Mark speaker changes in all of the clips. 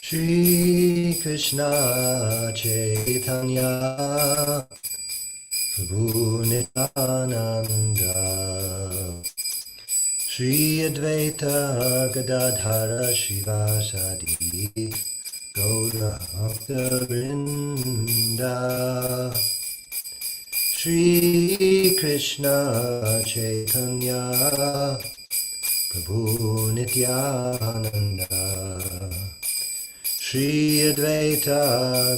Speaker 1: Shri Krishna Chaitanya Prabhu Nityananda Shri Advaita Gadadhara Shivasadi Gaura Bhakta Vrinda Shri Krishna Chaitanya Prabhu Nityananda Shri Advaita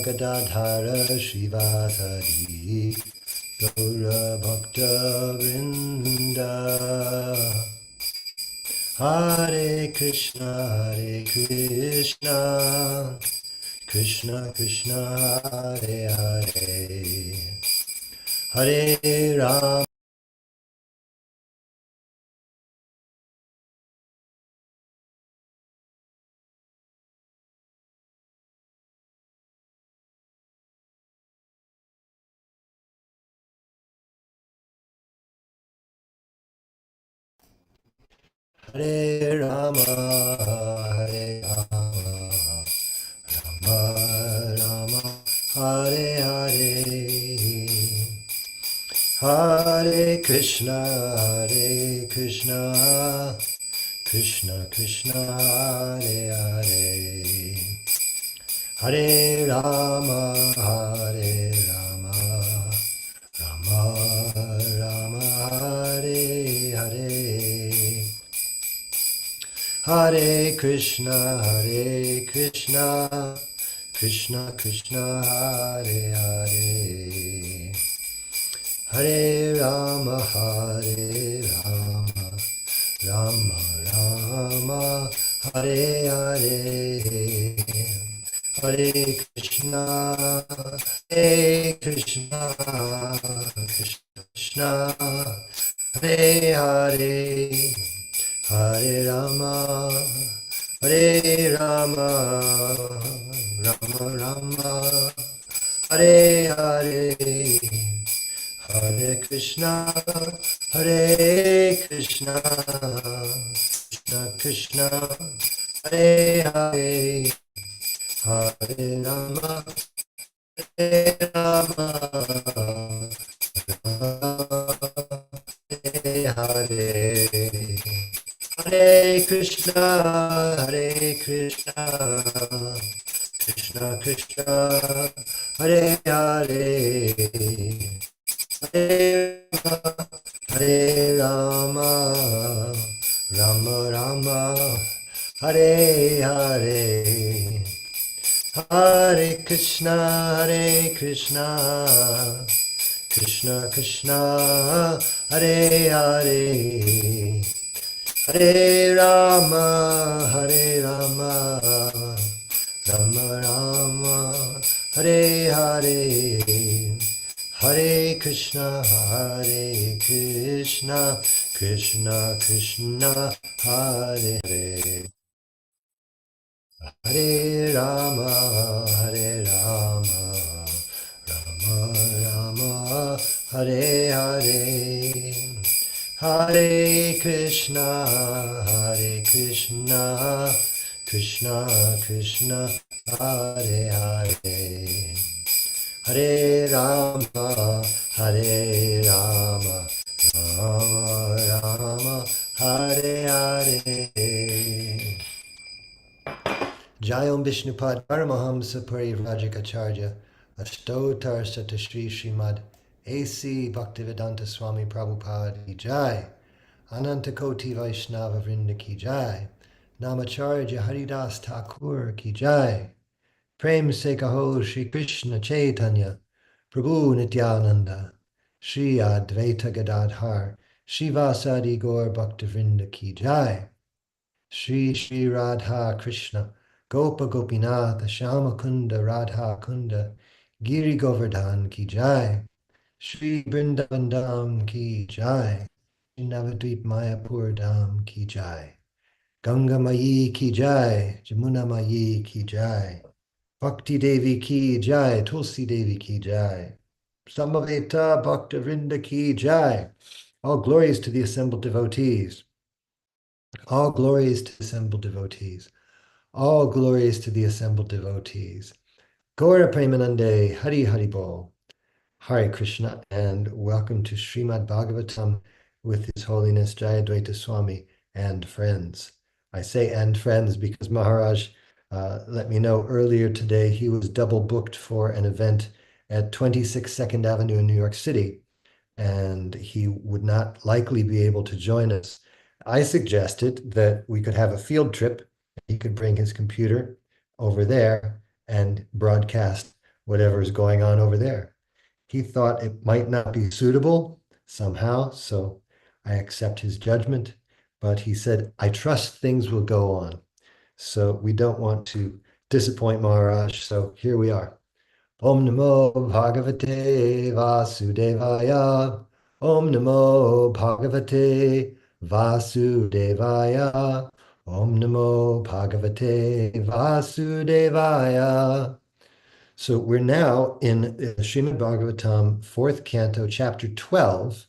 Speaker 1: Gadadhara Shivasadi Gaura Bhakta Vrinda Hare Krishna Krishna Krishna Hare Hare Hare Ram Hare Rama, Hare Rama, Rama Rama, Hare Hare, Hare Krishna, Krishna Krishna, Hare Hare, Hare Rama, Hare Rama, Rama Rama, Hare Hare. Hare Krishna, Krishna Krishna, Hare Hare, Hare Rama, Rama Rama, Hare Hare, Hare Krishna, Krishna Krishna, Hare Hare, Hare Rama, Rama Rama, Hare Hare, Hare Krishna, Krishna Krishna, Hare Hare, Hare Rama, Rama, Hare Hare. Hare Krishna, Krishna Krishna, Hare Hare, Hare Rama, Rama Rama, Hare Hare, Hare Krishna, Krishna Krishna, Hare Hare, Hare Rama, Rama Rama, Hare Hare, Hare Krishna, Krishna Krishna, Hare Hare, Hare Rama, Rama Rama, Hare Hare, Hare Krishna, Krishna Krishna, Hare Hare, Hare Rama, Rama Rama, Hare Hare. Jayam Vishnupad Paramahamsa Parivrajikacharya Ashtotar Satashri Srimad A.C. Bhaktivedanta Swami Prabhupada Ki Jai, Ananta Koti Vaishnava Vrinda Ki Jai, Namacharya Haridas Thakur Ki Jai, Prem Se Kaho Shri Krishna Chaitanya Prabhu Nityananda, Shri Advaita Gadadhar Shivasadi Gaur Bhaktivinoda Ki Jai, Shri Shri Radha Krishna Gopa Gopinath Shama Kunda Radha Kunda Giri Govardhan Ki Jai, Shri Vrindavan Dham Ki Jai, Shri Navadvip Mayapur Dham Ki Jai, Ganga Mayi Ki Jai, Jamuna Mayi Ki Jai, Bhakti Devi Ki Jai, Tulsi Devi Ki Jai, Samaveta Bhakta Vrinda Ki Jai. All glories to the assembled devotees. All glories to the assembled devotees. All glories to the assembled devotees. Gaura Premanande, Hari Hari Bol. Hare Krishna, and welcome to Srimad Bhagavatam with His Holiness Jayadvaita Swami and friends. I say and friends because Maharaj let me know earlier today he was double booked for an event at 26 Second Avenue in New York City, and he would not likely be able to join us. I suggested that we could have a field trip. He could bring his computer over there and broadcast whatever's going on over there. He thought it might not be suitable somehow, so I accept his judgment. But he said, I trust things will go on. So we don't want to disappoint Maharaj. So here we are. Om Namo Bhagavate Vasudevaya. Om Namo Bhagavate Vasudevaya. Om Namo Bhagavate Vasudevaya. So we're now in Srimad Bhagavatam, fourth canto, chapter 12,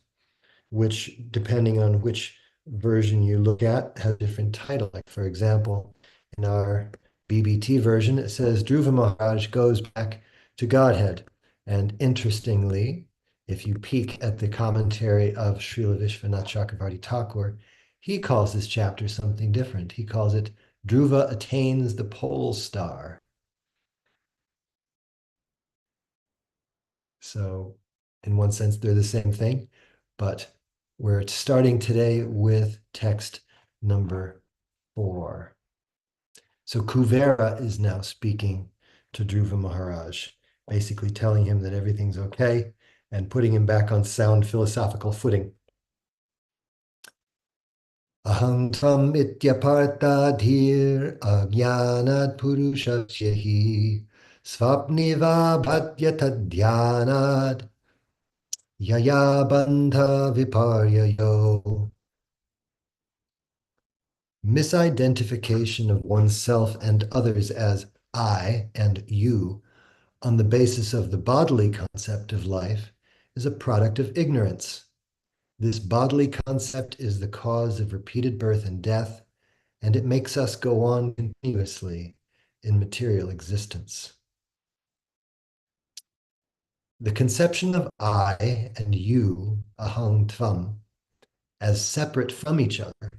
Speaker 1: which, depending on which version you look at, has a different title. Like, for example, in our BBT version, it says Dhruva Maharaj goes back to Godhead. And interestingly, if you peek at the commentary of Srila Vishwanath Chakravarti Thakur, he calls this chapter something different. He calls it Dhruva attains the pole star. So in one sense, they're the same thing, but we're starting today with text number 4. So Kuvera is now speaking to Dhruva Maharaj, basically telling him that everything's okay and putting him back on sound philosophical footing. Aham tvam ityaparta dhir agyanat purushasya hi svapniva bhatyatadhyanat yaya bandha viparyayo. Misidentification of oneself and others as I and you on the basis of the bodily concept of life is a product of ignorance. This bodily concept is the cause of repeated birth and death, and it makes us go on continuously in material existence. The conception of I and you, aham tvam, as separate from each other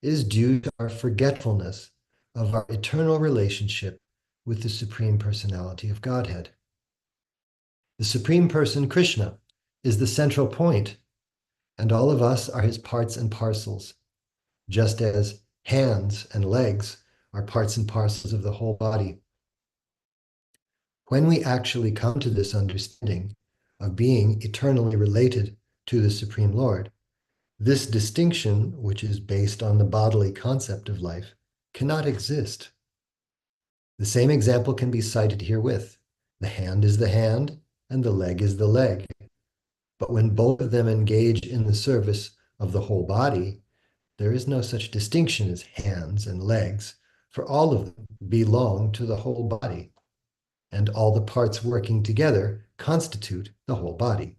Speaker 1: is due to our forgetfulness of our eternal relationship with the Supreme Personality of Godhead. The Supreme Person, Krishna, is the central point, and all of us are his parts and parcels, just as hands and legs are parts and parcels of the whole body. When we actually come to this understanding of being eternally related to the Supreme Lord, this distinction, which is based on the bodily concept of life, cannot exist. The same example can be cited herewith. The hand is the hand, and the leg is the leg. But when both of them engage in the service of the whole body, there is no such distinction as hands and legs, for all of them belong to the whole body, and all the parts working together constitute the whole body.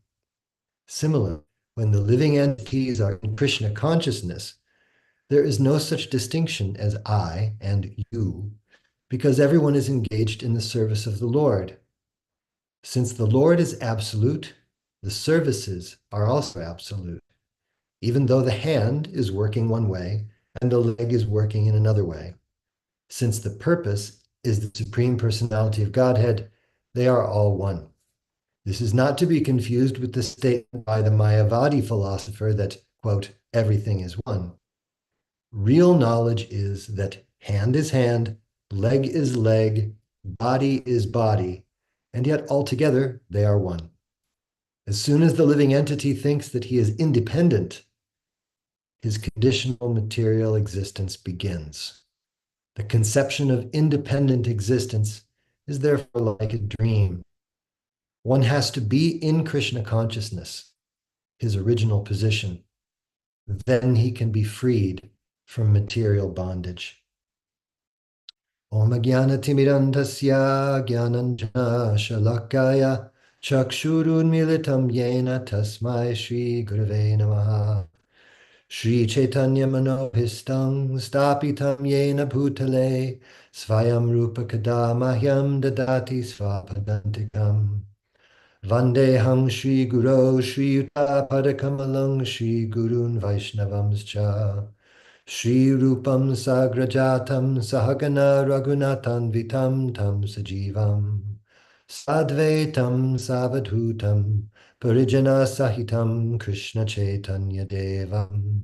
Speaker 1: Similarly, when the living entities are in Krishna consciousness, there is no such distinction as I and you, because everyone is engaged in the service of the Lord. Since the Lord is absolute, the services are also absolute, even though the hand is working one way and the leg is working in another way. Since the purpose is the Supreme Personality of Godhead, they are all one. This is not to be confused with the statement by the Mayavadi philosopher that, quote, everything is one. Real knowledge is that hand is hand, leg is leg, body is body, and yet altogether they are one. As soon as the living entity thinks that he is independent, his conditional material existence begins. The conception of independent existence is therefore like a dream. One has to be in Krishna consciousness, his original position. Then he can be freed from material bondage. Om Jnana Timirandasya Jnananjana Shalakaya Chakshurun Militam Yena Tasmai Shri Gurave Namaha. Shri Chaitanya Manohistam Stapitam Yena Bhutale Svayam Rupa Kada Mahyam Dadati Svapadantikam Vandeham Shri Guru Shri Yuta Padakamalang Shri Gurun Vaishnavamscha Shri Rupam Sagrajatam Sahagana Raghunathan Vitam Tam Sajivam Sadvaitam Savadhutam Parijana Sahitam Krishna Chaitanya Devam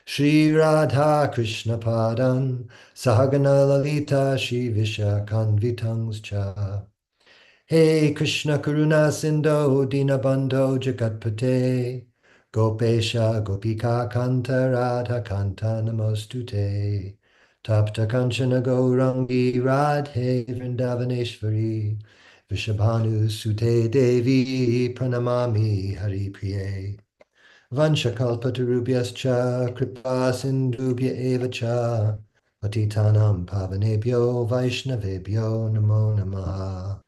Speaker 1: Shri Radha Krishna Padan Sahagana Lalita Shri Vishakanvitangscha Hey Krishna Karuna Sindhu Dinabandho Jagatpate Gopesha Gopika Kanta Radha Kanta Namostute Tapta Kanchana Gaurangi Radhe Vrindavaneshwari Vishabhanu Sute Devi Pranamami Hari Priye Vanshakalpatarubhyascha Kripa Sindhubhya Eva Cha Patitanam Pavanebhyo Vaishnavebhyo Namo Namaha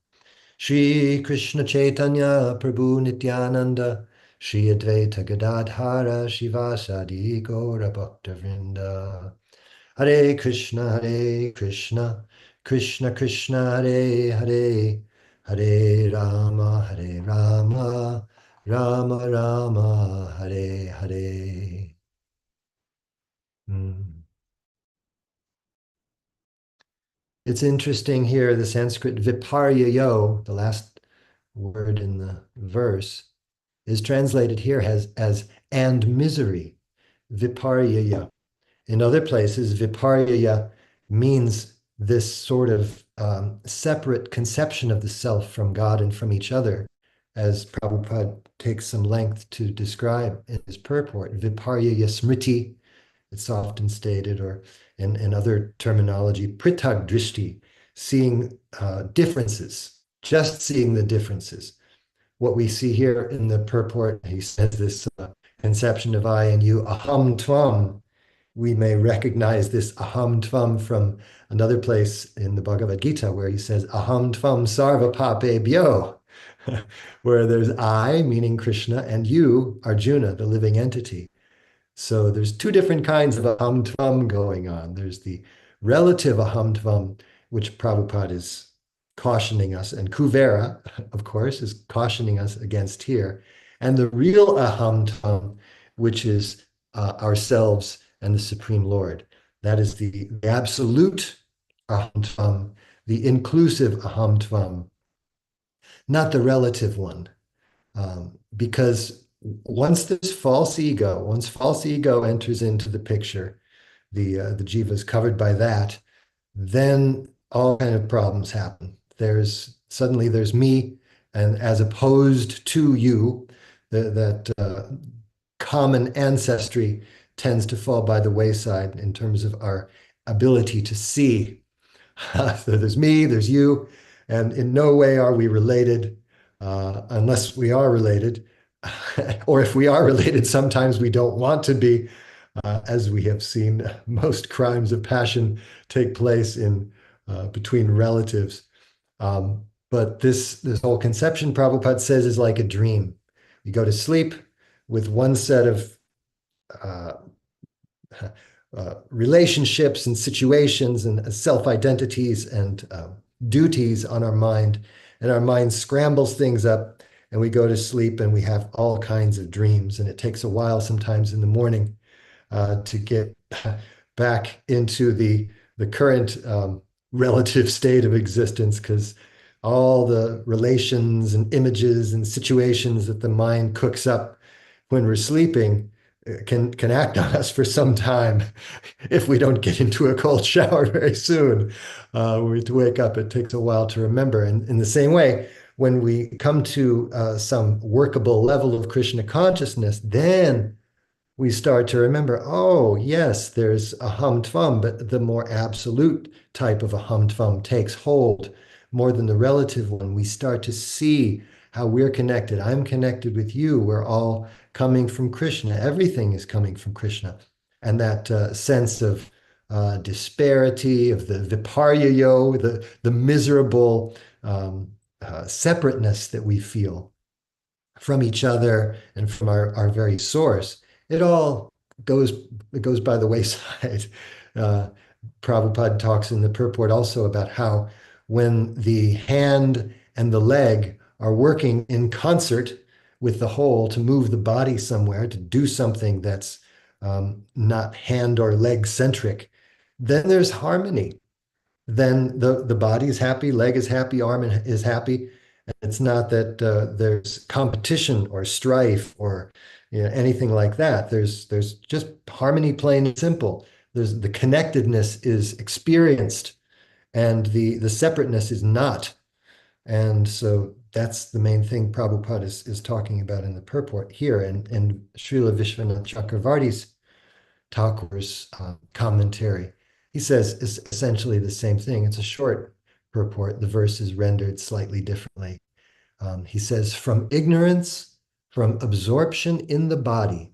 Speaker 1: Shri Krishna Chaitanya Prabhu Nityananda Shri Advaita Gadadhara Shivasadi Gaura Bhakta Vrinda Hare Krishna Krishna Krishna Hare Hare Hare Rama Rama Rama Hare Hare. Hmm. It's interesting here, the Sanskrit viparyayo, the last word in the verse, is translated here as and misery, viparyaya. In other places, viparyaya means this sort of separate conception of the self from God and from each other, as Prabhupada takes some length to describe in his purport. Viparyaya smriti, it's often stated, or in other terminology, pritag drishti, seeing differences, just seeing the differences. What we see here in the purport, he says this conception of I and you, aham tvam. We may recognize this aham tvam from another place in the Bhagavad Gita where he says aham tvam sarva papebhyo, where there's I, meaning Krishna, and you, Arjuna, the living entity. So there's two different kinds of aham tvam going on. There's the relative aham tvam, which Prabhupada is cautioning us, and Kuvera, of course, is cautioning us against here, and the real aham tvam, which is ourselves and the Supreme Lord. That is the absolute aham tvam, the inclusive aham tvam, not the relative one. Because once false ego enters into the picture, the jiva is covered by that, then all kind of problems happen. Suddenly there's me, and as opposed to you, that common ancestry tends to fall by the wayside in terms of our ability to see. So there's me, there's you, and in no way are we related, unless we are related. Or if we are related, sometimes we don't want to be, as we have seen most crimes of passion take place in between relatives. But this whole conception, Prabhupada says, is like a dream. You go to sleep with one set of uh, relationships and situations and self-identities and duties on our mind, and our mind scrambles things up, and we go to sleep and we have all kinds of dreams, and it takes a while sometimes in the morning to get back into the current relative state of existence, because all the relations and images and situations that the mind cooks up when we're sleeping can act on us for some time if we don't get into a cold shower very soon. When we wake up, it takes a while to remember. And in the same way, when we come to some workable level of Krishna consciousness, then we start to remember, oh, yes, there's a hum tvam, but the more absolute type of a hum tvam takes hold more than the relative one. We start to see how we're connected. I'm connected with you. We're all coming from Krishna. Everything is coming from Krishna. And that sense of disparity, of the viparyayo, the miserable separateness that we feel from each other and from our very source, it all goes it goes by the wayside. Uh, Prabhupada talks in the purport also about how when the hand and the leg are working in concert with the whole to move the body somewhere, to do something that's not hand or leg centric, then there's harmony. Then the body is happy, leg is happy, arm is happy. It's not that there's competition or strife or anything like that. There's just harmony, plain and simple. There's the connectedness is experienced, and the separateness is not. And so that's the main thing Prabhupada is talking about in the purport here. And Srila Vishwanath Chakravarti's Thakur's commentary, he says is essentially the same thing. It's a short purport. The verse is rendered slightly differently. He says, from ignorance, from absorption in the body,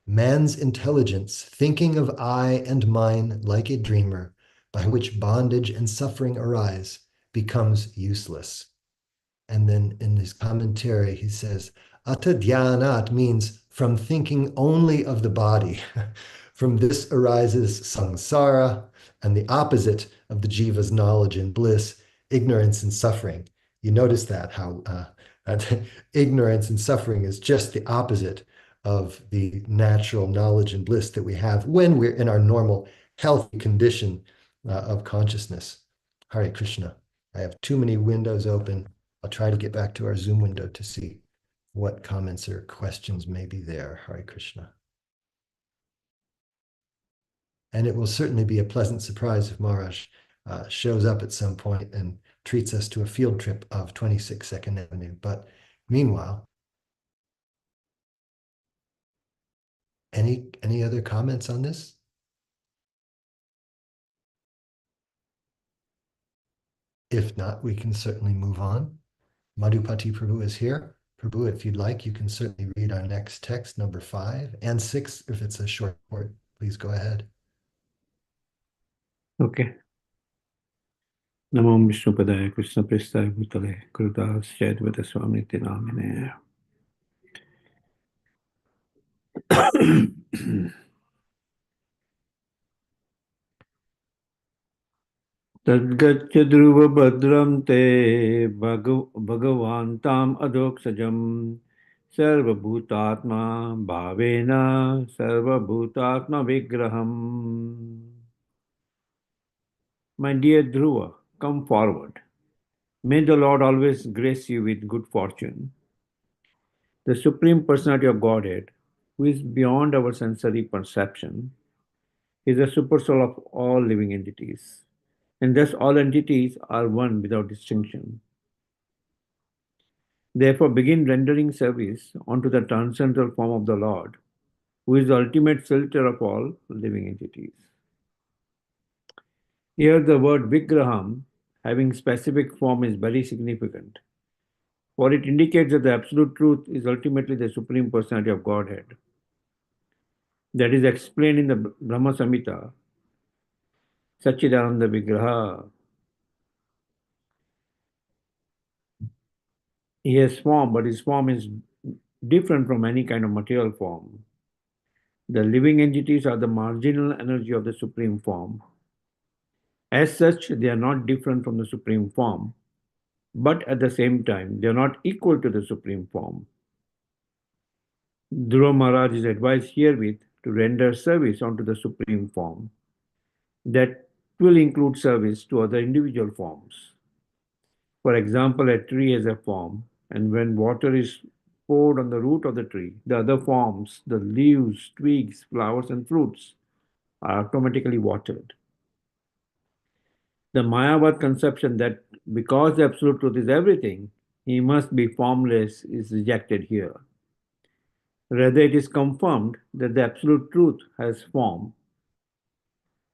Speaker 1: man's intelligence, thinking of I and mine like a dreamer, by which bondage and suffering arise, becomes useless. And then in his commentary, he says, atadhyanat means from thinking only of the body. From this arises samsara, and the opposite of the jiva's knowledge and bliss, ignorance and suffering. You notice that, how ignorance and suffering is just the opposite of the natural knowledge and bliss that we have when we're in our normal, healthy condition of consciousness. Hare Krishna. I have too many windows open. I'll try to get back to our Zoom window to see what comments or questions may be there. Hare Krishna. And it will certainly be a pleasant surprise if Maharaj shows up at some point and treats us to a field trip of 26 Second Avenue. But meanwhile, any other comments on this? If not, we can certainly move on. Madhupati Prabhu is here. Prabhu, if you'd like, you can certainly read our next text, number 5 and 6, if it's a short report. Please go ahead.
Speaker 2: Okay. Namo Vishnupadaya Krishna Prestaya Bhutale Kurudas Jayadvaita Swami Namine. Tadgaccha dhruva bhadram te bhagavantam adoksajam sarva bhutatma bhavena sarva bhutatma vigraham. My dear Dhruva, come forward. May the Lord always grace you with good fortune. The Supreme Personality of Godhead, who is beyond our sensory perception, is the supersoul of all living entities, and thus all entities are one without distinction. Therefore, begin rendering service unto the transcendental form of the Lord, who is the ultimate filter of all living entities. Here, the word Vigraham, having specific form, is very significant, for it indicates that the Absolute Truth is ultimately the Supreme Personality of Godhead. That is explained in the Brahma Samhita, Sachidananda Vigraha. He has form, but his form is different from any kind of material form. The living entities are the marginal energy of the Supreme Form. As such, they are not different from the Supreme Form, but at the same time, they are not equal to the Supreme Form. Dhruva Maharaj is advised herewith to render service unto the Supreme Form. That will include service to other individual forms. For example, a tree has a form, and when water is poured on the root of the tree, the other forms, the leaves, twigs, flowers, and fruits, are automatically watered. The Mayavad conception that because the Absolute Truth is everything, he must be formless is rejected here. Rather, it is confirmed that the Absolute Truth has form,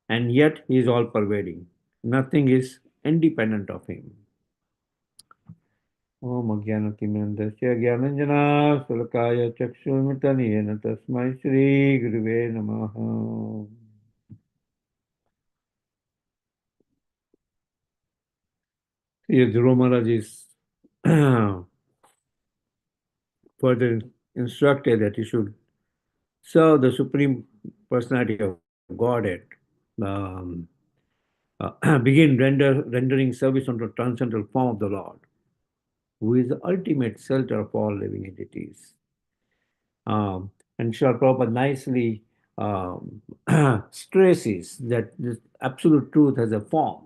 Speaker 2: and yet he is all pervading. Nothing is independent of him. Om Ajnanatimandasya Gyananjana Sulakaya Chakshurmitanyena Tasmai Shri Guruve Namaha. Here Dhruva Maharaj is further instructed that he should serve the Supreme Personality of Godhead, um, begin rendering service unto the transcendental form of the Lord, who is the ultimate shelter of all living entities. And Srila Prabhupada nicely um, stresses that this absolute truth has a form.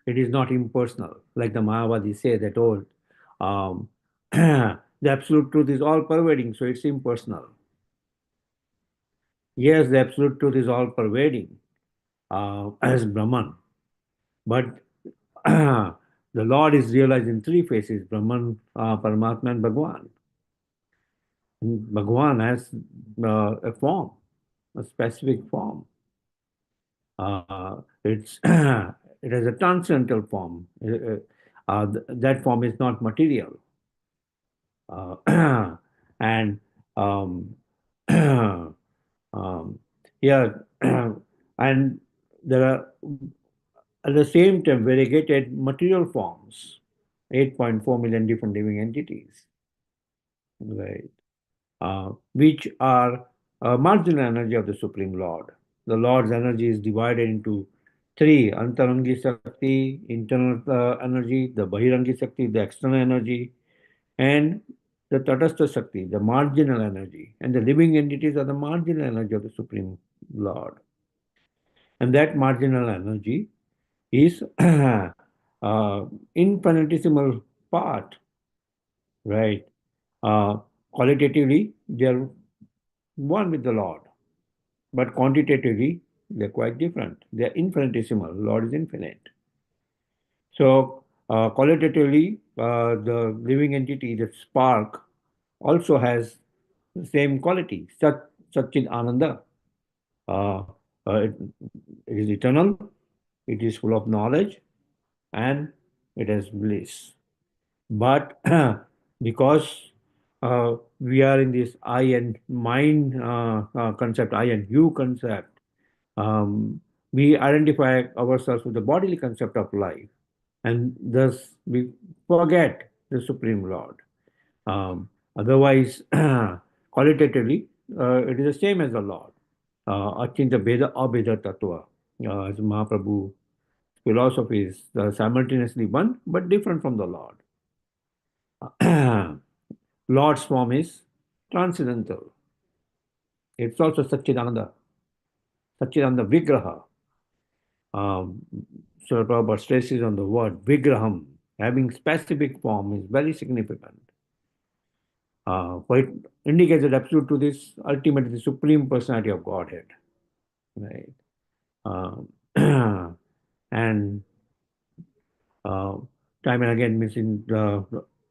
Speaker 2: It is not impersonal, like the Mayavadis say that, oh, the absolute truth is all pervading, so it's impersonal. Yes, the absolute truth is all pervading as Brahman, but the Lord is realized in three phases: Brahman, Paramatma, and Bhagwan. And Bhagwan has a form, a specific form. It's it has a transcendental form. That form is not material. And um, yeah, and there are at the same time variegated material forms, 8.4 million different living entities, right? Which are marginal energy of the Supreme Lord. The Lord's energy is divided into three: Antarangi Shakti, internal energy; the Bahirangi Shakti, the external energy; and the Tatastha Shakti, the marginal energy. And the living entities are the marginal energy of the Supreme Lord. And that marginal energy is infinitesimal part, right? Uh, Qualitatively, they are one with the Lord, but quantitatively, they're quite different. They're infinitesimal. Lord is infinite. So, qualitatively, the living entity, the spark, also has the same quality, Satchid Ananda. Uh, it, it is eternal, it is full of knowledge, and it has bliss. But because we are in this I and mine concept, I and you concept, we identify ourselves with the bodily concept of life, and thus we forget the Supreme Lord. Otherwise, qualitatively, it is the same as the Lord. Achinta Beda Abheda Tattva, as Mahaprabhu's philosophy is simultaneously one but different from the Lord. Lord's form is transcendental. It's also Satchidananda, Satchidananda Vigraha. Um, Srila Prabhupada stresses on the word Vigraham. Having specific form is very significant. For it indicates that absolute truth is ultimately the supreme personality of Godhead. Right? Um, and uh, time and again means in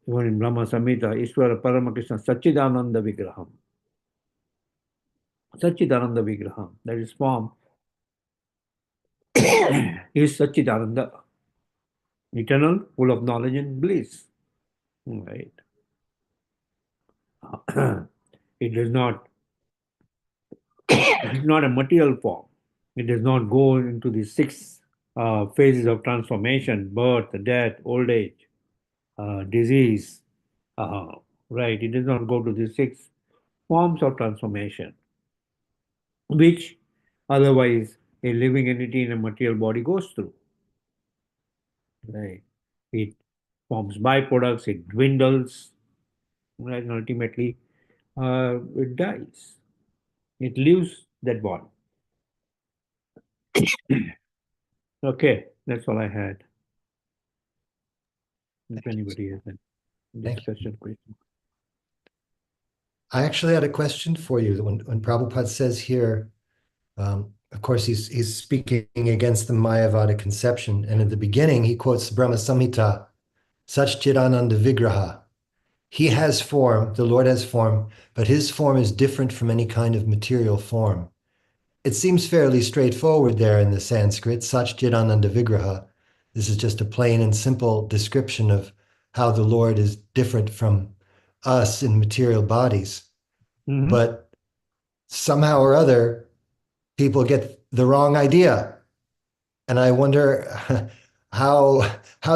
Speaker 2: even in Brahma Samhita, Ishvara Paramakrishna Satchidananda Vigraham. Satchidananda Vigraham, that is form, is Satchidananda, eternal, full of knowledge and bliss. Right? It does not, it is not a material form. It does not go into the six phases of transformation: birth, death, old age, disease. Uh, right? It does not go to the six forms of transformation, which otherwise a living entity in a material body goes through. Right? It forms byproducts, it dwindles, right? And ultimately, it dies. It leaves that body. Okay, that's all I had. If anybody has a
Speaker 1: Thank you.
Speaker 2: discussion question.
Speaker 1: I actually had a question for you. When Prabhupada says here, of course, he's speaking against the Mayavada conception. And at the beginning, he quotes Brahma Samhita, Satchidananda Vigraha. He has form, the Lord has form, but his form is different from any kind of material form. It seems fairly straightforward there in the Sanskrit, Satchidananda Vigraha. This is just a plain and simple description of how the Lord is different from us in material bodies.
Speaker 2: Mm-hmm.
Speaker 1: But somehow or other, people get the wrong idea. And I wonder how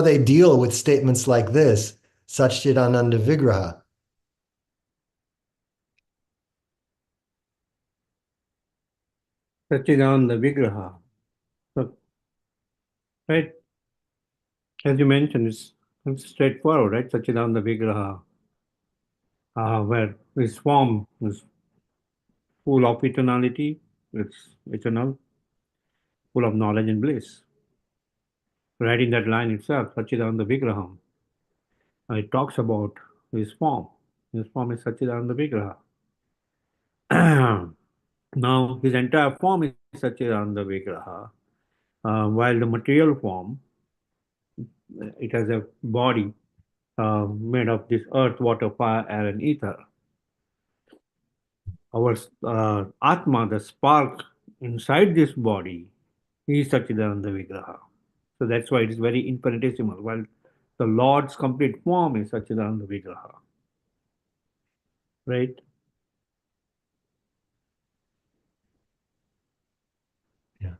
Speaker 1: they deal with statements like this, Satchidananda Vigraha.
Speaker 2: Satchidananda Vigraha. So, right, as you mentioned, it's straightforward, right? Satchidananda Vigraha, where this form is full of eternality, it's eternal, full of knowledge and bliss. Right in that line itself, Satchidananda Vigraham, it talks about his form. His form is Satchidananda Vigraha. Now, his entire form is Satchidananda Vigraha, while the material form, it has a body made of this earth, water, fire, air, and ether. Our Atma, the spark inside this body, is Satchidananda Vigraha. So that's why it is very infinitesimal, while the Lord's complete form is Satchidananda Vigraha. Right?
Speaker 1: Yeah.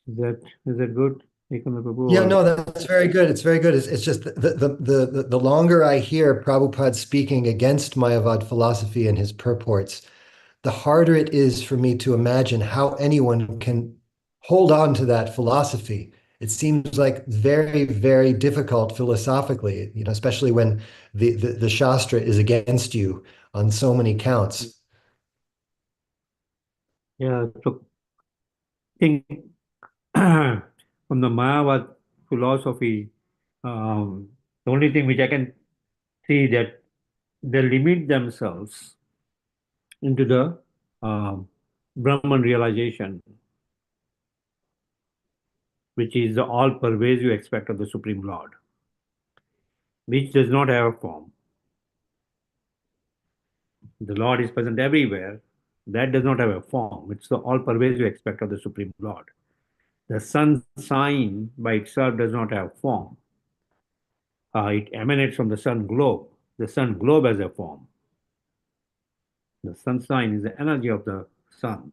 Speaker 2: Is that good? Ekana Prabhu,
Speaker 1: Yeah,
Speaker 2: or
Speaker 1: no, that's very good. It's very good. It's just the longer I hear Prabhupada speaking against Mayavad philosophy and his purports, the harder it is for me to imagine how anyone can hold on to that philosophy. It seems like very, very difficult philosophically, especially when the Shastra is against you on so many counts.
Speaker 2: yeah, so think from the Mayavad philosophy, um, the only thing which I can see that they limit themselves into the um, Brahman realization, which is the all-pervasive aspect of the Supreme Lord, which does not have a form. The Lord is present everywhere. That does not have a form. It's the all-pervasive aspect of the Supreme Lord. The sun sign by itself does not have form. It emanates from the sun globe. The sun globe has a form. The sun sign is the energy of the sun.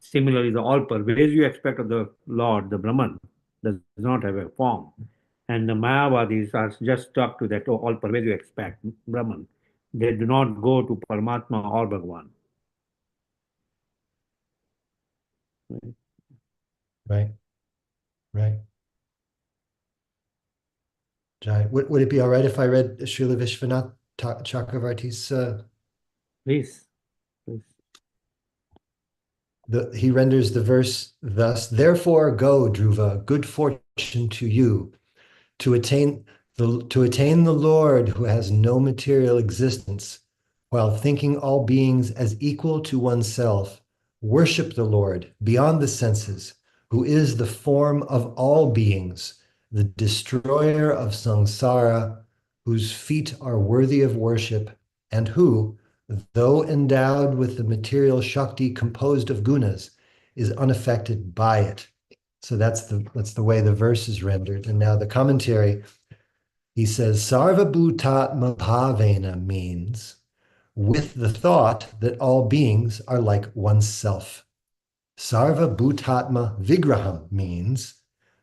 Speaker 2: Similarly, the all-pervasive aspect of the Lord, the Brahman, does not have a form. And the Mayavadis are just stuck to that all-pervasive aspect, Brahman. They do not go to Paramatma or Bhagavan.
Speaker 1: Right, right. Jai. Would it be all right if I read Srila Vishwanath Chakravarti's
Speaker 2: Please, please.
Speaker 1: he renders the verse thus: Therefore go, Dhruva, good fortune to you, to attain the Lord who has no material existence, while thinking all beings as equal to oneself. Worship the Lord beyond the senses, who is the form of all beings, the destroyer of samsara, whose feet are worthy of worship, and who, though endowed with the material Shakti composed of gunas, is unaffected by it. So that's the way the verse is rendered. And now the commentary, he says, Sarva Bhutatma Bhavena means with the thought that all beings are like oneself. Sarva Bhutatma Vigraham means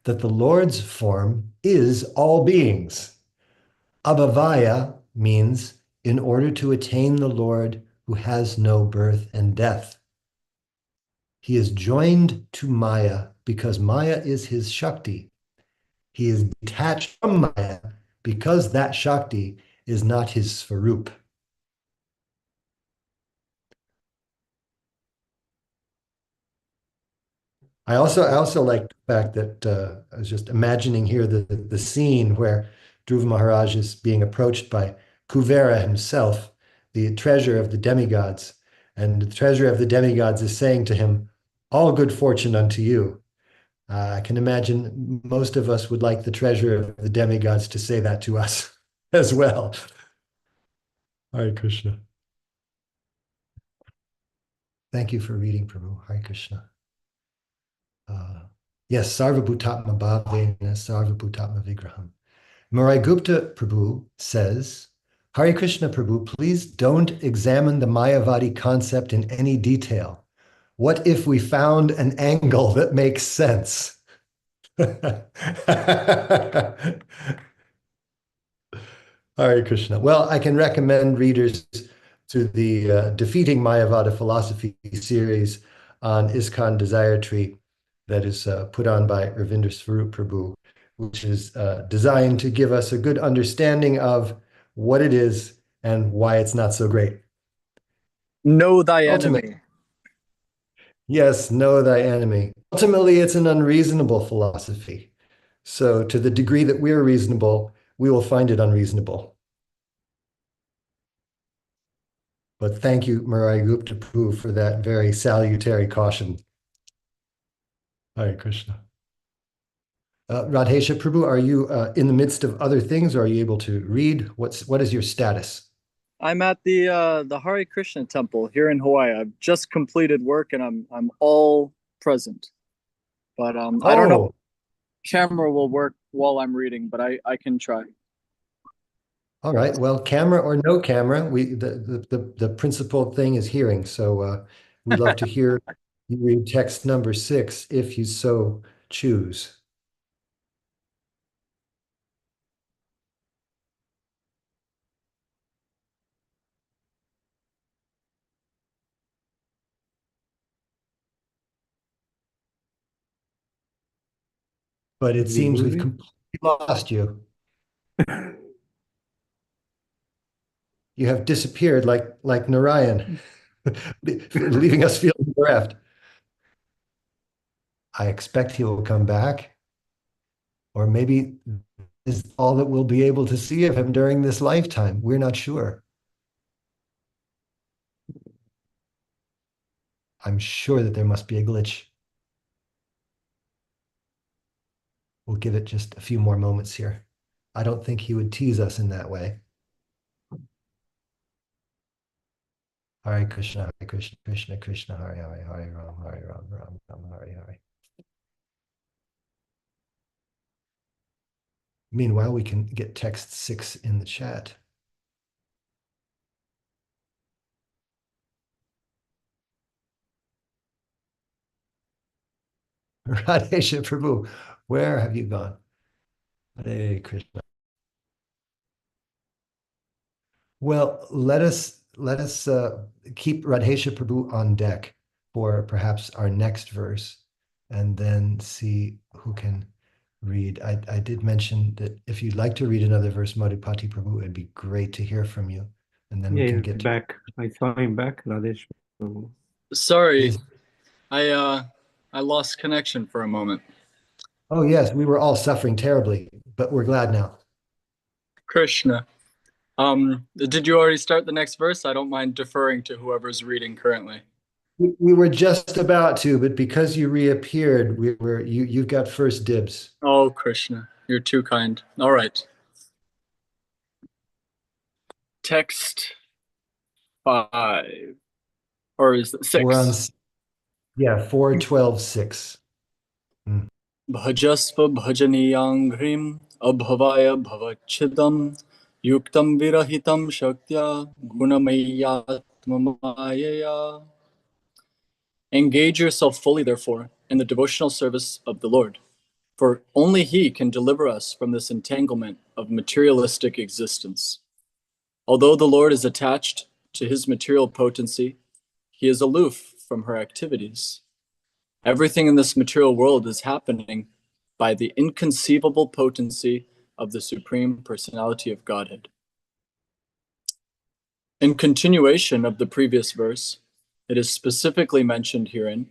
Speaker 1: that the Lord's form is all beings. Abhavaya means in order to attain the Lord who has no birth and death. He is joined to Maya because Maya is his Shakti. He is detached from Maya because that Shakti is not his Svarup. I also like the fact that I was just imagining here the scene where Dhruva Maharaj is being approached by Kuvera himself, the treasure of the demigods, and the treasure of the demigods is saying to him, "All good fortune unto you." I can imagine most of us would like the treasure of the demigods to say that to us as well. Hare Krishna. Thank you for reading, Prabhu. Hare Krishna. Yes, Sarvabhutatma Bhavena Sarvabhutatma Vigraham. Morai Gupta Prabhu says, Hare Krishna Prabhu, please don't examine the Mayavadi concept in any detail. What if we found an angle that makes sense? Hare Krishna. Well, I can recommend readers to the Defeating Mayavada Philosophy series on ISKCON Desire Tree that is put on by Ravinder Swarup Prabhu, which is designed to give us a good understanding of what it is and why it's not so great.
Speaker 3: Know thy
Speaker 1: Ultimately,
Speaker 3: enemy.
Speaker 1: yes, know thy enemy. Ultimately, it's an unreasonable philosophy. So to the degree that we're reasonable, we will find it unreasonable. But thank you, Marai Gupta Prabhu, for that very salutary caution. Hare Krishna. Radhesha Prabhu, are you in the midst of other things? Or are you able to read? What is your status?
Speaker 3: I'm at the Hare Krishna temple here in Hawaii. I've just completed work and I'm all present. But I don't know if
Speaker 1: Oh,
Speaker 3: camera will work while I'm reading, but I can try.
Speaker 1: all right. Well, camera or no camera, the principal thing is hearing. So we'd love to hear you read text number 6 if you so choose. But it seems we've completely lost you. You have disappeared like Narayan, leaving us feeling bereft. I expect he will come back, or maybe is all that we'll be able to see of him during this lifetime. We're not sure. I'm sure that there must be a glitch. We'll give it just a few more moments here. I don't think he would tease us in that way. Hare Krishna, Hare Krishna, Krishna Krishna, Hare Hare, Hare Ram, Hare Ram, Ram Ram, Hare Hare. Meanwhile, we can get text 6 in the chat. Radhesha Prabhu, where have you gone? Hare Krishna. Well, let us keep Radhesha Prabhu on deck for perhaps our next verse, and then see who can read. I did mention that if you'd like to read another verse, Madhupati Prabhu, it'd be great to hear from you, and then we can get
Speaker 2: back. I saw him back, Radesh.
Speaker 3: Sorry, I lost connection for a moment.
Speaker 1: Oh yes, we were all suffering terribly, but we're glad now.
Speaker 3: Krishna. Did you already start the next verse? I don't mind deferring to whoever's reading currently.
Speaker 1: We were just about to, but because you reappeared, you've got first dibs.
Speaker 3: Oh, Krishna, you're too kind. All right. Text 5. Or is it 6?
Speaker 1: We're on 4:12:6.
Speaker 3: Bhajasva bhajaniyang abhavaya bhavachidam yuktam virahitam shaktya gunamayatmamayaya. Engage yourself fully, therefore, in the devotional service of the Lord, for only He can deliver us from this entanglement of materialistic existence. Although the Lord is attached to His material potency, He is aloof from her activities. Everything in this material world is happening by the inconceivable potency of the Supreme Personality of Godhead. In continuation of the previous verse, it is specifically mentioned herein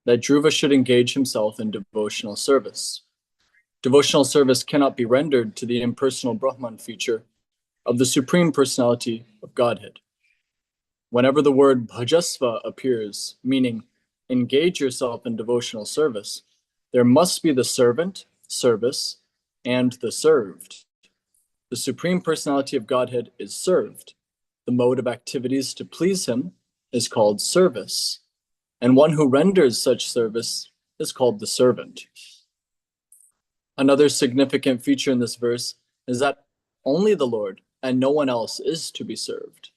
Speaker 3: that Dhruva should engage himself in devotional service. Devotional service cannot be rendered to the impersonal Brahman feature of the Supreme Personality of Godhead. Whenever the word bhajasva appears, meaning engage yourself in devotional service, there must be the servant, service, and the served. The Supreme Personality of Godhead is served. The mode of activities to please Him is called service, and one who renders such service is called the servant. Another significant feature in this verse is that only the Lord and no one else is to be served.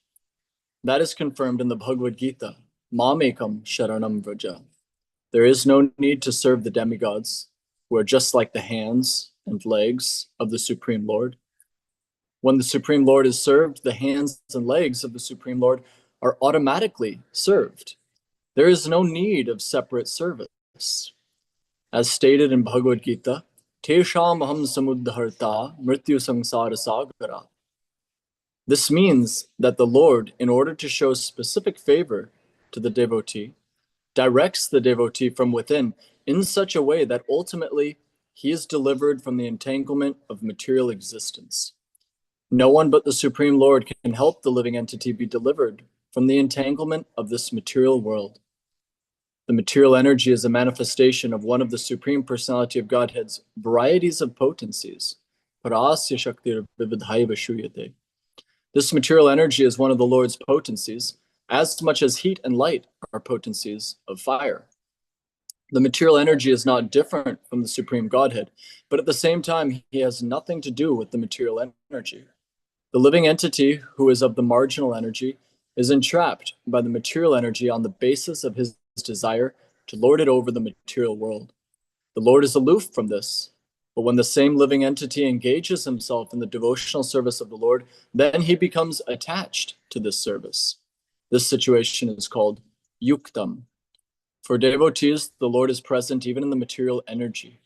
Speaker 3: That is confirmed in the Bhagavad Gita, Mamekam Sharanam Vraja. There is no need to serve the demigods, who are just like the hands and legs of the Supreme Lord. When the Supreme Lord is served, the hands and legs of the Supreme Lord are automatically served. There is no need of separate service. As stated in Bhagavad Gita, Tesham aham samuddharta mrityu samsara sagara. This means that the Lord, in order to show specific favor to the devotee, directs the devotee from within in such a way that ultimately he is delivered from the entanglement of material existence. No one but the Supreme Lord can help the living entity be delivered from the entanglement of this material world. The material energy is a manifestation of one of the Supreme Personality of Godhead's varieties of potencies. Parasya Shaktir Vividhaiva Shuyate. This material energy is one of the Lord's potencies, as much as heat and light are potencies of fire. The material energy is not different from the Supreme Godhead, but at the same time, he has nothing to do with the material energy. The living entity, who is of the marginal energy, is entrapped by the material energy on the basis of his desire to lord it over the material world. The Lord is aloof from this, but when the same living entity engages himself in the devotional service of the Lord, then he becomes attached to this service. This situation is called yuktam. For devotees, the Lord is present even in the material energy.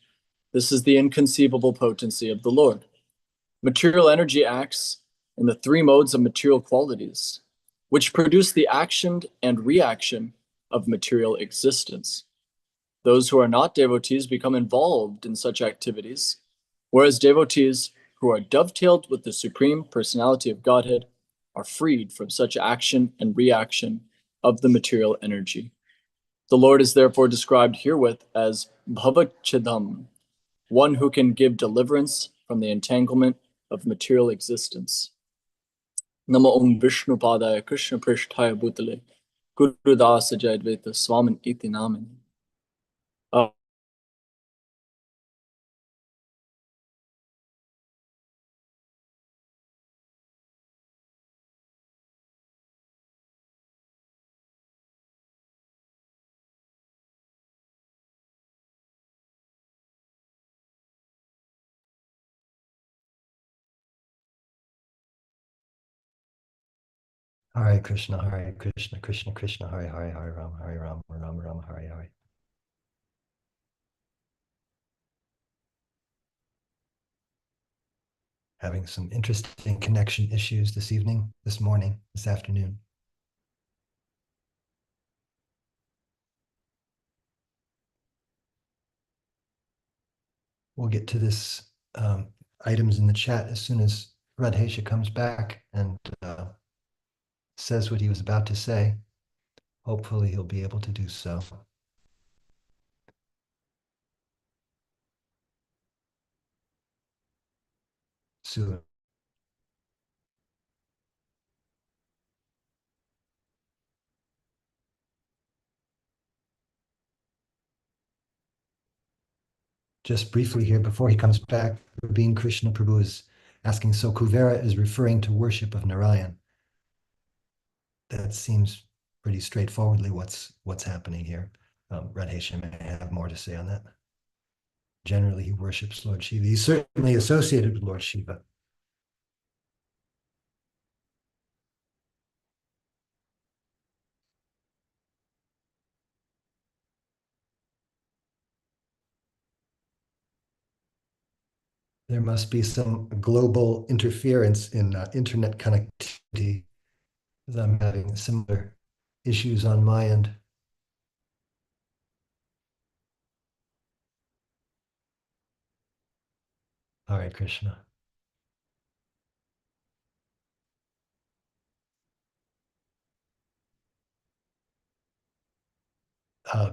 Speaker 3: This is the inconceivable potency of the Lord. Material energy acts in the three modes of material qualities, which produce the action and reaction of material existence. Those who are not devotees become involved in such activities, whereas devotees who are dovetailed with the Supreme Personality of Godhead are freed from such action and reaction of the material energy. The Lord is therefore described herewith as Bhavachidam, one who can give deliverance from the entanglement of material existence. Namo Om Vishnu Padaya Krishna Prishtaya Bhutale Guru Dasa Jayadvaita Swami Iti Namani.
Speaker 1: Hare Krishna, Krishna Krishna, Hare Hare, Hare Ram, Ram Ram, Hare Hare. Having some interesting connection issues this morning, this afternoon. We'll get to this items in the chat as soon as Radhesha comes back and says what he was about to say. Hopefully he'll be able to do so. Soon. Just briefly here, before he comes back, Praveen Krishna Prabhu is asking, so Kuvera is referring to worship of Narayan. That seems pretty straightforwardly what's happening here. Radhesha may have more to say on that. Generally, he worships Lord Shiva. He's certainly associated with Lord Shiva. There must be some global interference in internet connectivity, because I'm having similar issues on my end. Hare Krishna.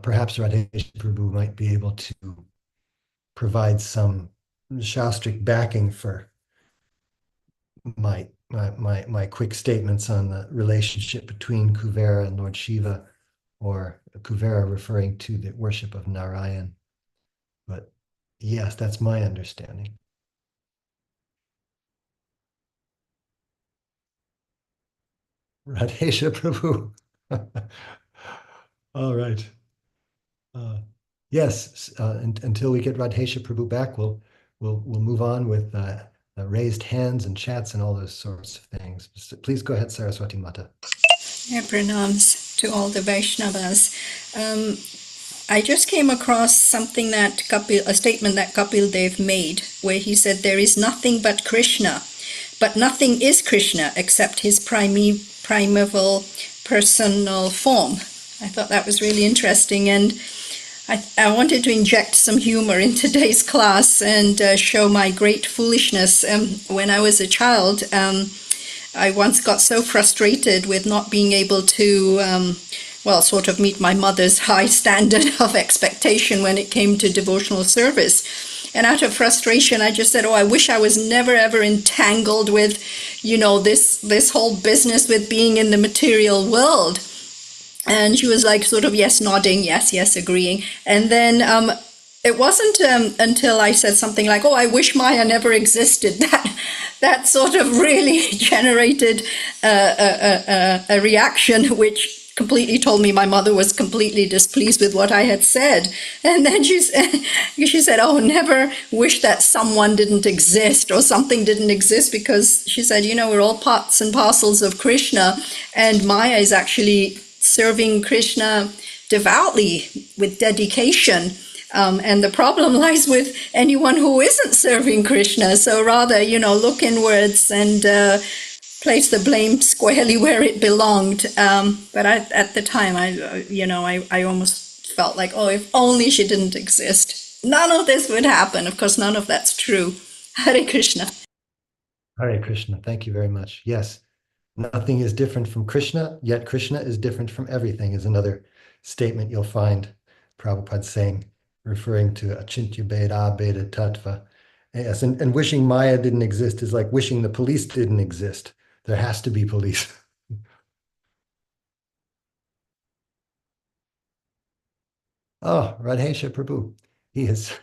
Speaker 1: Perhaps Radhesh Prabhu might be able to provide some shastric backing for my quick statements on the relationship between Kuvera and Lord Shiva, or Kuvera referring to the worship of Narayan. But yes, that's my understanding. Radhesha Prabhu. All right. Yes, until we get Radhesha Prabhu back, we'll move on with raised hands and chats and all those sorts of things. So please go ahead, Saraswati Mata.
Speaker 4: Yeah, pranams to all the Vaishnavas. I just came across something that a statement that Kapil Dev made, where he said there is nothing but Krishna, but nothing is Krishna except his primeval personal form. I thought that was really interesting, and I wanted to inject some humor in today's class and show my great foolishness. When I was a child, I once got so frustrated with not being able to, sort of meet my mother's high standard of expectation when it came to devotional service. And out of frustration, I just said, I wish I was never, ever entangled with, this whole business with being in the material world. And she was like, sort of, yes, nodding, yes, agreeing. And then it wasn't until I said something like, I wish Maya never existed, that sort of really generated a reaction which completely told me my mother was completely displeased with what I had said. And then she said, never wish that someone didn't exist or something didn't exist, because she said, we're all parts and parcels of Krishna, and Maya is actually serving Krishna devoutly with dedication. And the problem lies with anyone who isn't serving Krishna. So rather, look inwards and place the blame squarely where it belonged. But at the time, I almost felt like, if only she didn't exist, none of this would happen. Of course, none of that's true. Hare Krishna.
Speaker 1: Hare Krishna. Thank you very much. Yes, nothing is different from Krishna, yet Krishna is different from everything is another statement you'll find Prabhupada saying, referring to Achintya Bheda Bheda Tattva. Yes, and wishing Maya didn't exist is like wishing the police didn't exist. There has to be police. Oh, Radhesha Prabhu. He is.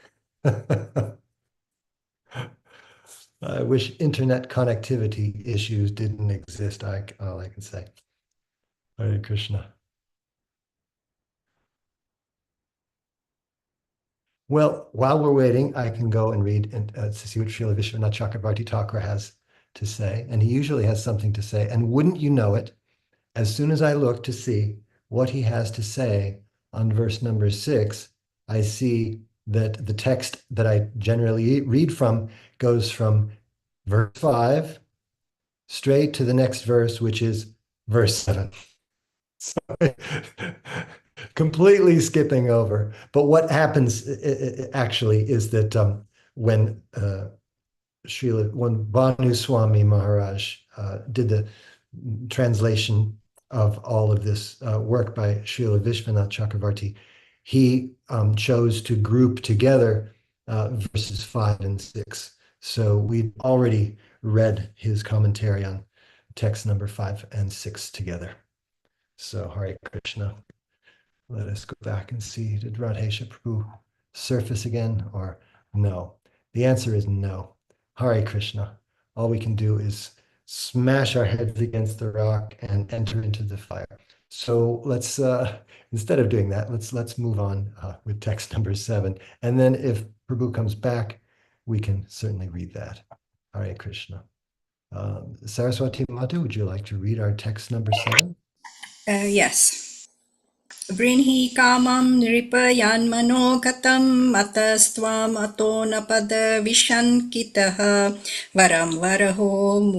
Speaker 1: I wish internet connectivity issues didn't exist. All I can say. Hare Krishna. Well, while we're waiting, I can go and read to see what Srila Vishwanath Chakravarti Thakur has to say. And he usually has something to say. And wouldn't you know it, as soon as I look to see what he has to say on verse number 6, I see that the text that I generally read from goes from verse 5 straight to the next verse, which is verse 7. So, completely skipping over. But what happens actually is that when Bhanu Swami Maharaj did the translation of all of this work by Srila Vishwanath Chakravarti, he chose to group together verses 5 and 6. So we'd already read his commentary on text number 5 and 6 together. So Hare Krishna. Let us go back and see, did Radhesha Prabhu surface again or no? The answer is no. Hare Krishna. All we can do is smash our heads against the rock and enter into the fire. So let's, instead of doing that, let's move on with text number 7. And then if Prabhu comes back, we can certainly read that. Hare Krishna. Saraswati Mata, would you like to read our text number 7?
Speaker 4: Yes. Vrinhi kamam nripayan manogatam matastvam ato napada vishankitaha varam varaho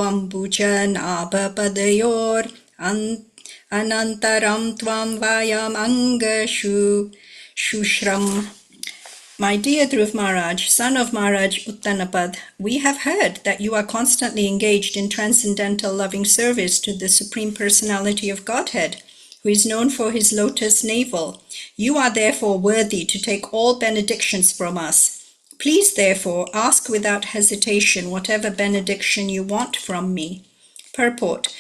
Speaker 4: ambuja nabha padayor anantaram tvam vayam angashu shushram. My dear Dhruv Maharaj, son of Maharaj Uttanapad, we have heard that you are constantly engaged in transcendental loving service to the Supreme Personality of Godhead, who is known for his lotus navel. You are therefore worthy to take all benedictions from us. Please, therefore, ask without hesitation whatever benediction you want from me. Purport.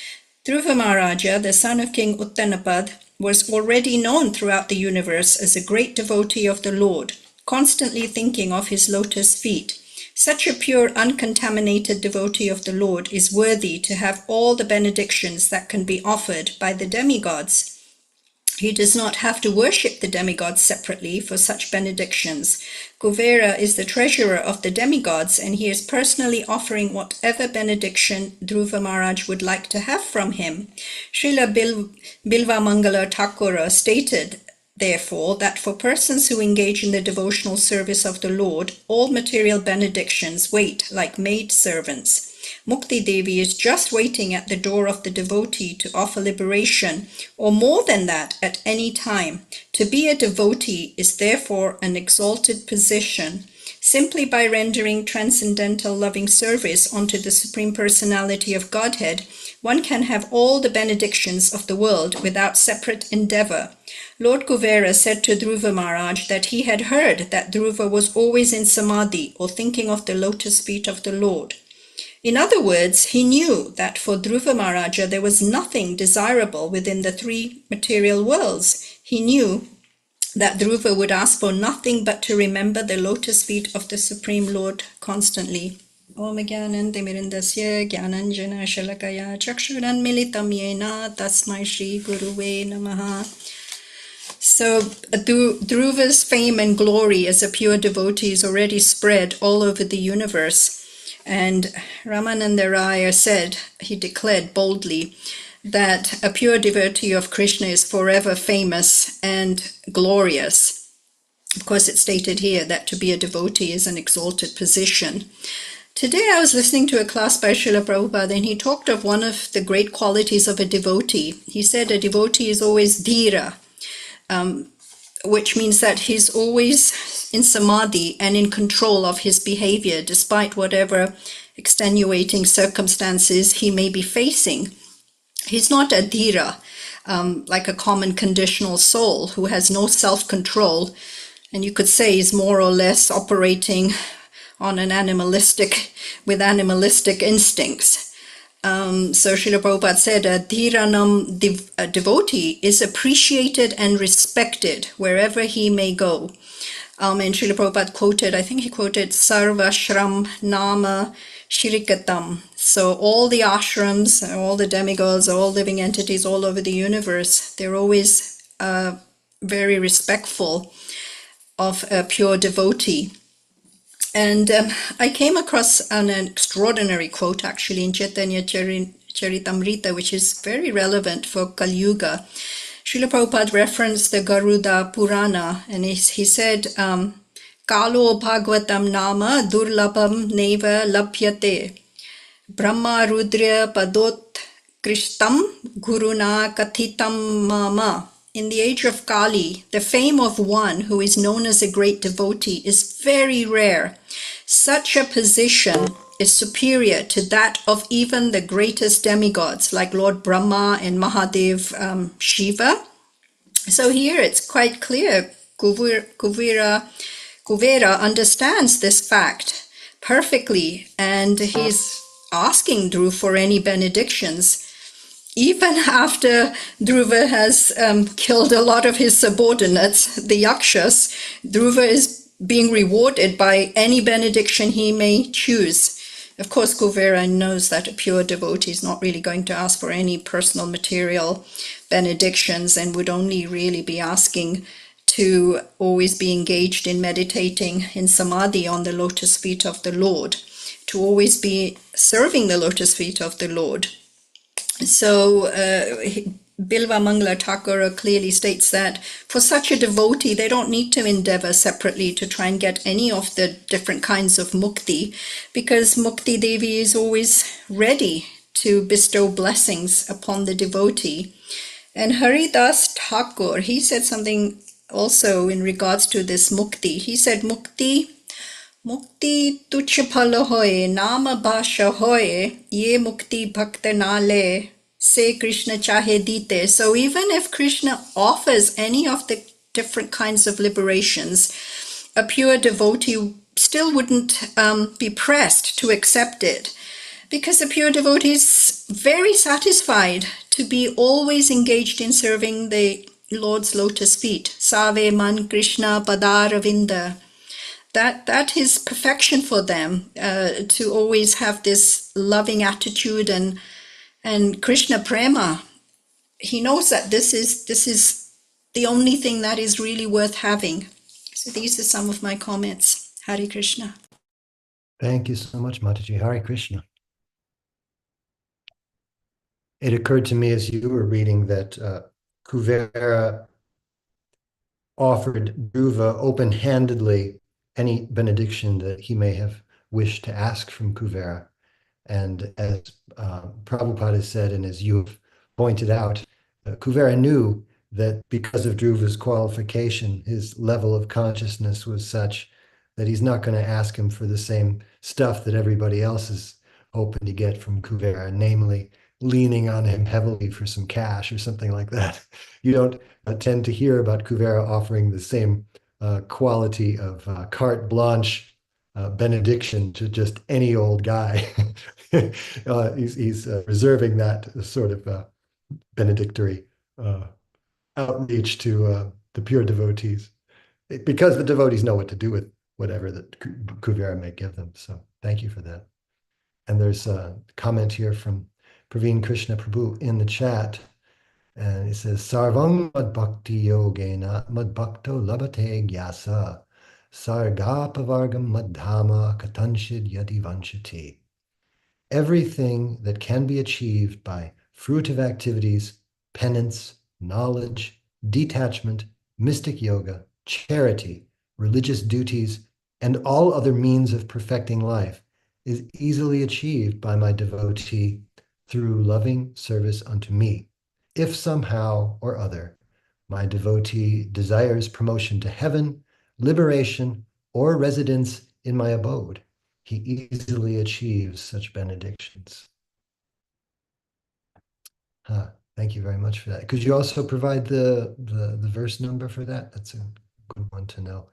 Speaker 4: Dhruva Maharaja, the son of King Uttanapad, was already known throughout the universe as a great devotee of the Lord, constantly thinking of his lotus feet. Such a pure, uncontaminated devotee of the Lord is worthy to have all the benedictions that can be offered by the demigods. He does not have to worship the demigods separately for such benedictions. Kuvera is the treasurer of the demigods, and he is personally offering whatever benediction Dhruva Maharaj would like to have from him. Srila Bilva Mangala Thakura stated, therefore, that for persons who engage in the devotional service of the Lord, all material benedictions wait like maid servants. Mukti Devi is just waiting at the door of the devotee to offer liberation, or more than that, at any time. To be a devotee is therefore an exalted position. Simply by rendering transcendental loving service unto the Supreme Personality of Godhead, one can have all the benedictions of the world without separate endeavor. Lord Kuvera said to Dhruva Maharaj that he had heard that Dhruva was always in samadhi or thinking of the lotus feet of the Lord. In other words, he knew that for Dhruva Maharaja there was nothing desirable within the three material worlds. He knew that Dhruva would ask for nothing but to remember the lotus feet of the Supreme Lord constantly. Om Gyanan Timirindasya Gyananjana Shalakaya Chakshuran Militam Yena Tasmai Shri Guruve Namaha. So Dhruva's fame and glory as a pure devotee is already spread all over the universe. And Ramananda Raya said, he declared boldly, that a pure devotee of Krishna is forever famous and glorious. Of course, it's stated here that to be a devotee is an exalted position. Today I was listening to a class by Srila Prabhupada, and he talked of one of the great qualities of a devotee. He said a devotee is always dhira, which means that he's always in samadhi and in control of his behavior, despite whatever extenuating circumstances he may be facing. He's not a dhira, like a common conditional soul who has no self-control, and you could say is more or less operating on with animalistic instincts. So Srila Prabhupada said, a dhiranam devotee is appreciated and respected wherever he may go. And Srila Prabhupada quoted, I think he quoted, Sarva Shram Nama Shirikatam. So all the ashrams, all the demigods, all living entities all over the universe, they're always very respectful of a pure devotee. And I came across an extraordinary quote actually in Chaitanya Charitamrita, which is very relevant for Kali Yuga. Srila Prabhupada referenced the Garuda Purana, and he said, Kalo Bhagavatam Nama Durlabham Neva Labhyate Brahma Rudra Padot Krishtam Guruna Kathitam Mama. In the age of Kali, the fame of one who is known as a great devotee is very rare. Such a position is superior to that of even the greatest demigods like Lord Brahma and Mahadev Shiva. So here it's quite clear, Kuvera understands this fact perfectly, and he's asking Dhruva for any benedictions. Even after Dhruva has killed a lot of his subordinates, the Yakshas, Dhruva is being rewarded by any benediction he may choose. Of course, Kuvera knows that a pure devotee is not really going to ask for any personal material benedictions and would only really be asking to always be engaged in meditating in samadhi on the lotus feet of the Lord, to always be serving the lotus feet of the Lord. So Bilva Mangala Thakura clearly states that for such a devotee, they don't need to endeavor separately to try and get any of the different kinds of mukti, because Mukti Devi is always ready to bestow blessings upon the devotee. And Haridas Thakur, he said something also in regards to this mukti. He said, Mukti tuchapala hoye, nama bhasha hoye, ye mukti bhakta na le, se Krishna chahe dite. So even if Krishna offers any of the different kinds of liberations, a pure devotee still wouldn't be pressed to accept it, because a pure devotee is very satisfied to be always engaged in serving the Lord's lotus feet. Save man Krishna padaravinda. That is perfection for them, to always have this loving attitude and Krishna prema. He knows that this is the only thing that is really worth having. So these are some of my comments. Hare Krishna.
Speaker 1: Thank you so much, Mataji. Hare Krishna. It occurred to me as you were reading that Kuvera offered Dhruva open-handedly any benediction that he may have wished to ask from Kuvera. And as Prabhupada said, and as you've pointed out, Kuvera knew that because of Dhruva's qualification, his level of consciousness was such that he's not going to ask him for the same stuff that everybody else is hoping to get from Kuvera, namely leaning on him heavily for some cash or something like that. You don't tend to hear about Kuvera offering the same quality of carte blanche benediction to just any old guy. He's reserving that sort of benedictory outreach to the pure devotees, because the devotees know what to do with whatever that Kuvera may give them. So thank you for that. And there's a comment here from Praveen Krishna Prabhu in the chat. And it says, Sarvang mad bhakti yogena mad bhakto labate gyasa sargapavargam madhama katanshid yadi vanshati. Everything that can be achieved by fruitive activities, penance, knowledge, detachment, mystic yoga, charity, religious duties, and all other means of perfecting life is easily achieved by my devotee through loving service unto me. If somehow or other my devotee desires promotion to heaven, liberation, or residence in my abode, he easily achieves such benedictions. Thank you very much for that. Could you also provide the verse number for that? That's a good one to know.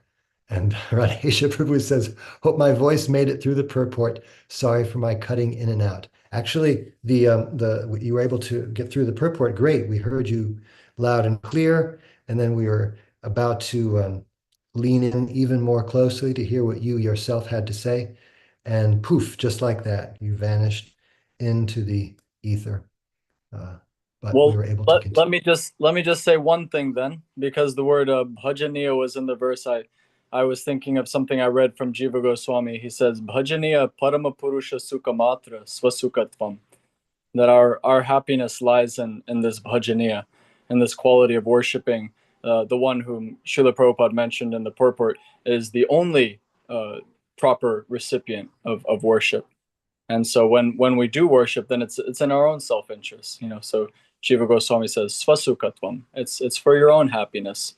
Speaker 1: And Radhesha Prabhu says, hope my voice made it through the purport. Sorry for my cutting in and out. Actually, you were able to get through the purport. Great. We heard you loud and clear. And then we were about to lean in even more closely to hear what you yourself had to say. And poof, just like that, you vanished into the ether. But we
Speaker 3: Well,
Speaker 1: were able to continue.
Speaker 3: let me just say one thing then, because the word bhajaniya was in the verse. I was thinking of something I read from Jiva Goswami. He says, Bhajaniya parama purusha sukha matra swasukatvam. That our happiness lies in this bhajaniya, in this quality of worshiping the one whom Srila Prabhupada mentioned in the purport is the only proper recipient of worship. And so when we do worship, then it's in our own self-interest, So Jiva Goswami says, Swasukatvam. It's for your own happiness.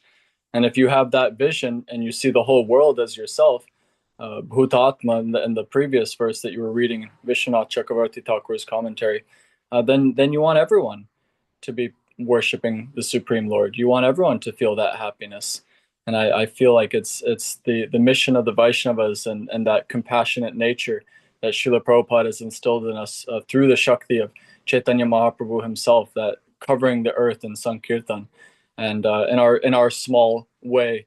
Speaker 3: And if you have that vision and you see the whole world as yourself, Bhutatma in the previous verse that you were reading, Vishwanath Chakravarti Thakur's commentary, then you want everyone to be worshiping the Supreme Lord. You want everyone to feel that happiness. And I feel like it's the mission of the Vaishnavas and that compassionate nature that Srila Prabhupada has instilled in us through the Shakti of Chaitanya Mahaprabhu himself, that covering the earth in Sankirtan, and in our small way,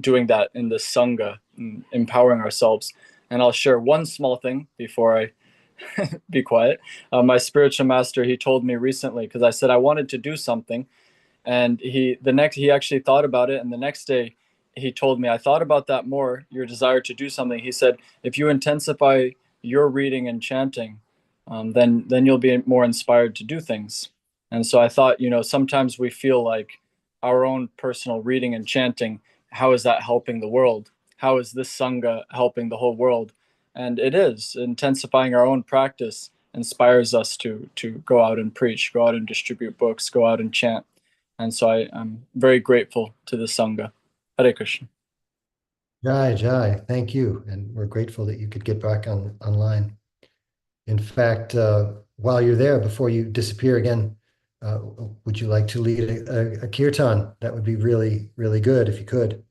Speaker 3: doing that in the Sangha, empowering ourselves. And I'll share one small thing before I be quiet. My spiritual master, he told me recently, because I said I wanted to do something, and he actually thought about it, and the next day he told me, I thought about that more, your desire to do something. He said, if you intensify your reading and chanting, then you'll be more inspired to do things. And so I thought, sometimes we feel like our own personal reading and chanting, how is that helping the world? How is this Sangha helping the whole world? And it is. Intensifying our own practice inspires us to go out and preach, go out and distribute books, go out and chant. And so I'm very grateful to the Sangha. Hare Krishna.
Speaker 1: Jai, thank you. And we're grateful that you could get back online. In fact, while you're there, before you disappear again, would you like to lead a kirtan? That would be really, really good if you could.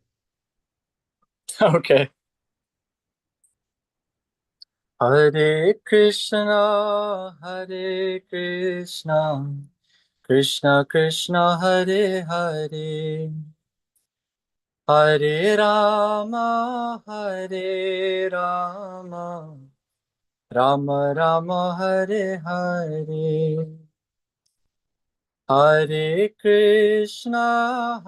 Speaker 3: Okay. Hare Krishna, Krishna Krishna, Hare Hare, Hare Rama, Rama Rama, Hare Hare. Hare Krishna,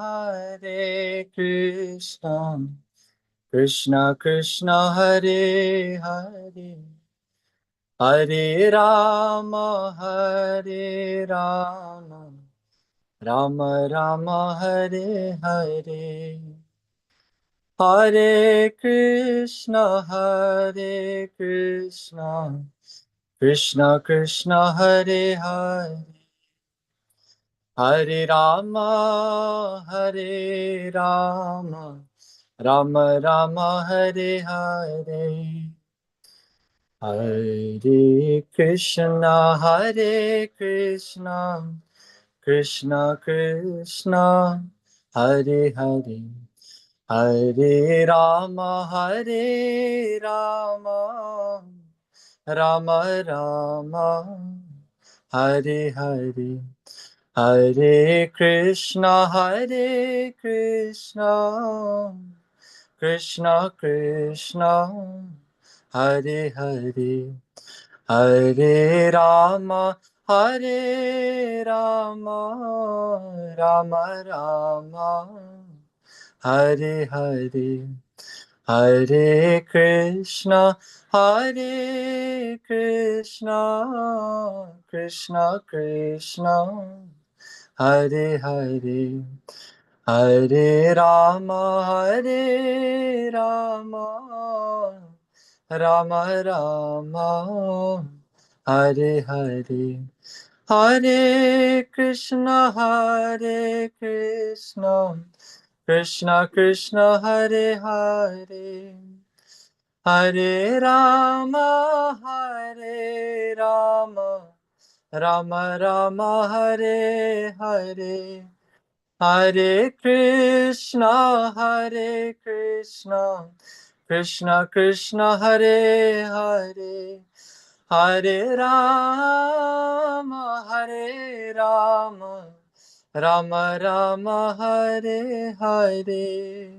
Speaker 3: Krishna Krishna, Hare Hare, Hare Rama, Rama Rama, Hare Hare. Hare Krishna, Krishna Krishna, Hare Hare, Hare Rama, Rama Rama, Hare Hare. Hare Krishna, Krishna Krishna, Hare Hare, Hare Rama, Rama Rama, Hare Hare. Hare Krishna, Krishna Krishna, Hare Hare, Hare Rama, Rama Rama, Hare Hare. Hare Krishna, Krishna Krishna, Hare Hare, Hare Rama, Rama Rama, Hare Hare. Hare Krishna, Krishna Krishna, Hare Hare, Hare Rama, Rama Rama, Hare Hare. Hare Krishna, Krishna Krishna, Hare Hare, Hare Rama, Rama Rama, Hare Hare.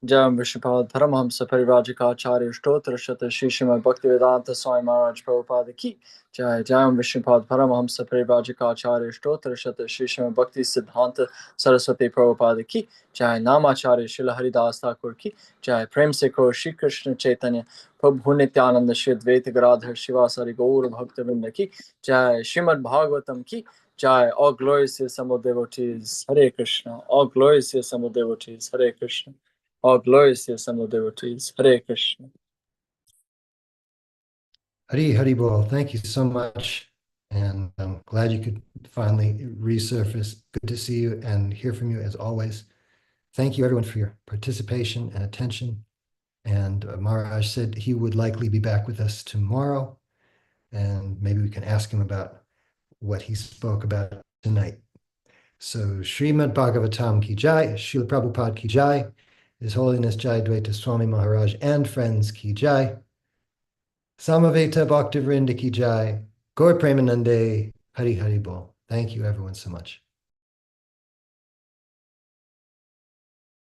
Speaker 3: Jai Vishnupada Paramahamsa Parivrajikacharya Stotra Shata Shri Srimad Bhaktivedanta Swami Maharaj Prabhupada Ki Jai. Jai Vishnupada Paramahamsa Parivrajikacharya Stotra Shata Shri Srimad Bhakti Siddhanta Saraswati Prabhupada Ki Jai. Namacharya Srila Haridas Thakur Ki Jai. Prem Se Kaur Shri Krishna Chaitanya Prabhu Nityananda Shri Advaita Gadadhar Shivasari Gaur Bhaktivinoda Ki Jai. Srimad Bhagavatam Ki Jai. All glorious to assembled devotees, Hare Krishna. All glorious to assembled devotees, Hare Krishna. All glorious to assembled devotees, Hare Krishna.
Speaker 1: Hari Bol, thank you so much. And I'm glad you could finally resurface. Good to see you and hear from you as always. Thank you everyone for your participation and attention. And Maharaj said he would likely be back with us tomorrow. And maybe we can ask him about what he spoke about tonight. So Srimad Bhagavatam ki jai, Srila Prabhupada ki jai, His Holiness Jayadvaita Swami Maharaj and friends ki jai, Samaveta Bhaktivinoda ki jai, Gaur Premanande, Hari Bol. Thank you everyone so much.